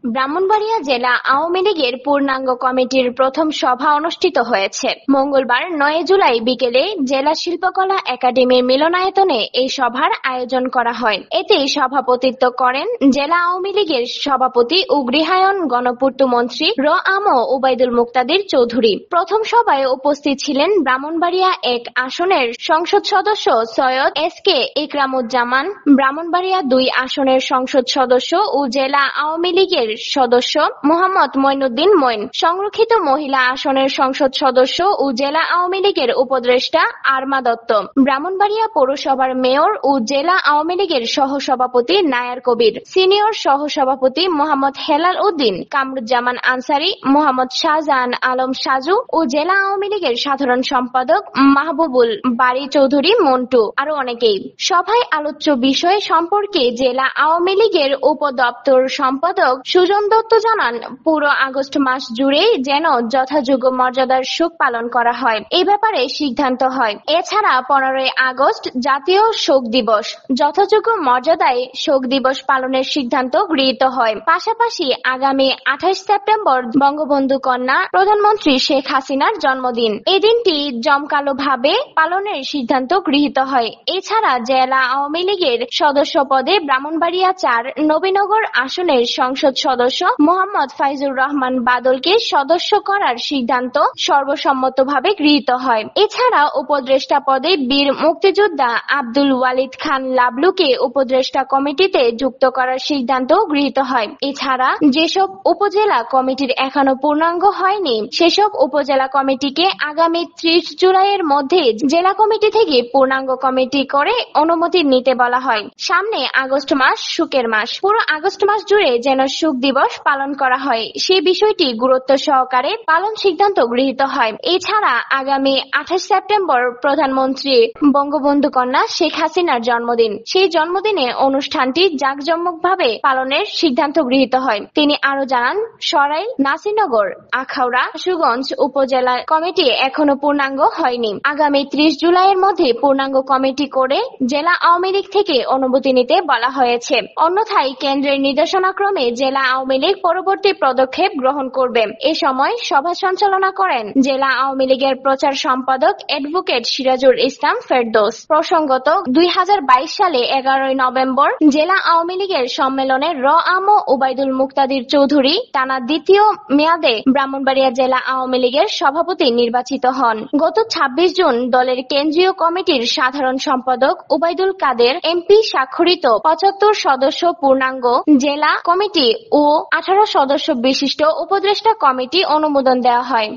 ব্রাহ্মণবাড়িয়া জেলা আওয়ামী লীগের পূর্ণাঙ্গ কমিটির প্রথম সভা অনুষ্ঠিত হয়েছে। মঙ্গলবার ৯ জুলাই বিকেলে জেলা শিল্পকলা একাডেমির মিলনায়তনে এই সভার আয়োজন করা হয়। এতে সভাপতিত্ব করেন জেলা আওয়ামী লীগের সভাপতি ও গৃহায়ন গণপূর্ত মন্ত্রী ওবায়দুল মুক্তাদির চৌধুরী। প্রথম সভায় উপস্থিত ছিলেন ব্রাহ্মণবাড়িয়া ১ আসনের সংসদ সদস্য সৈয়দ এস.কে ইকরামুজ্জামান, ব্রাহ্মণবাড়িয়া ২ আসনের সংসদ সদস্য ও জেলা আওয়ামী লীগের সদস্য মোহাম্মদ মঈনুদ্দিন মঈন, সংরক্ষিত মহিলা আসনের সংসদ সদস্য ও জেলা আওয়ামী লীগের উপদেষ্টা আরমা দত্ত, ব্রাহ্মণবাড়িয়া পৌরসভার মেয়র ও জেলা আওয়ামী লীগের সহসভাপতি নায়ার কবির, সিনিয়র সহসভাপতি মোহাম্মদ হেলাল উদ্দিন, কামরুজ্জামান আনসারী, মোহাম্মদ শাহজাহান আলম সাজু ও জেলা আওয়ামী লীগের সাধারণ সম্পাদক মাহবুবুল বারী চৌধুরী মন্টু, আরো অনেকেই। সভায় আলোচ্য বিষয় সম্পর্কে জেলা আওয়ামী লীগের উপদপ্তর সম্পাদক সুজন দত্ত জানান, পুরো আগস্ট মাস জুড়ে যেন যথাযোগ্য মর্যাদার শোক পালন করা হয়, এ ব্যাপারে সিদ্ধান্ত হয়। এছাড়া ১৫ই আগস্ট জাতীয় শোক দিবস, যথাযোগ্য মর্যাদায় শোক দিবস পালনের সিদ্ধান্ত গৃহীত হয়। পাশাপাশি আগামী ২৮ সেপ্টেম্বর বঙ্গবন্ধু কন্যা প্রধানমন্ত্রী শেখ হাসিনার জন্মদিন, এই দিনটি জমকালোভাবে পালনের সিদ্ধান্ত গৃহীত হয়। এছাড়া জেলা আওয়ামী লীগের সদস্য পদে ব্রাহ্মণবাড়িয়া ৪ নবীনগর আসনের সংসদ সদস্য মোহাম্মদ ফাইজুর রহমান বাদলকে সদস্য করার সিদ্ধান্ত সর্বসম্মতভাবে গৃহীত হয়। এছাড়া উপদেষ্টা পদে বীর মুক্তিযোদ্ধা আব্দুল ওয়ালিদ খান লাবলুকে উপদেষ্টা কমিটিতে যুক্ত করার সিদ্ধান্ত গৃহীত হয়। এছাড়া যেসব উপজেলা কমিটির এখনো পূর্ণাঙ্গ হয়নি, সেসব উপজেলা কমিটিকে আগামী ৩০ জুলাইয়ের মধ্যে জেলা কমিটি থেকে পূর্ণাঙ্গ কমিটি করে অনুমতি নিতে বলা হয়। সামনে আগস্ট মাস, শোকের মাস, পুরো আগস্ট মাস জুড়ে যেন শোক দিবস পালন করা হয়, সেই বিষয়টি গুরুত্ব সহকারে পালন সিদ্ধান্ত গৃহীত হয়। এছাড়া আগামী ২৮ সেপ্টেম্বর প্রধানমন্ত্রী বঙ্গবন্ধু কন্যা শেখ হাসিনার জন্মদিন, সেই জন্মদিনে অনুষ্ঠানটি জাঁকজমকভাবে পালনের সিদ্ধান্ত গৃহীত হয়। তিনি আরো জানান, সরাইল, নাসিরনগর, আখাউড়া, সুগঞ্জ উপজেলা কমিটি এখনো পূর্ণাঙ্গ হয়নি। আগামী ৩০ জুলাইয়ের মধ্যে পূর্ণাঙ্গ কমিটি করে জেলা আওয়ামী লীগ থেকে অনুমতি নিতে বলা হয়েছে। অন্যথায় কেন্দ্রের নির্দেশনাক্রমে জেলা আওয়ামী লীগ পরবর্তী পদক্ষেপ গ্রহণ করবে। এ সময় সভা সঞ্চালনা করেন জেলা আওয়ামী লীগের প্রচার সম্পাদক অ্যাডভোকেট সিরাজুল ইসলাম ফেরদৌস। প্রসঙ্গত, ২০২২ সালে ১১ নভেম্বর জেলা আওয়ামী লীগের সম্মেলনে ওবায়দুল মুক্তাদির চৌধুরী টানা দ্বিতীয় মেয়াদে ব্রাহ্মণবাড়িয়া জেলা আওয়ামী লীগের সভাপতি নির্বাচিত হন। গত ২৬ জুন দলের কেন্দ্রীয় কমিটির সাধারণ সম্পাদক ওবায়দুল কাদের এমপি স্বাক্ষরিত ৭৫ সদস্য পূর্ণাঙ্গ জেলা কমিটি ও ১৮ সদস্য বিশিষ্ট উপদেষ্টা কমিটি অনুমোদন দেওয়া হয়।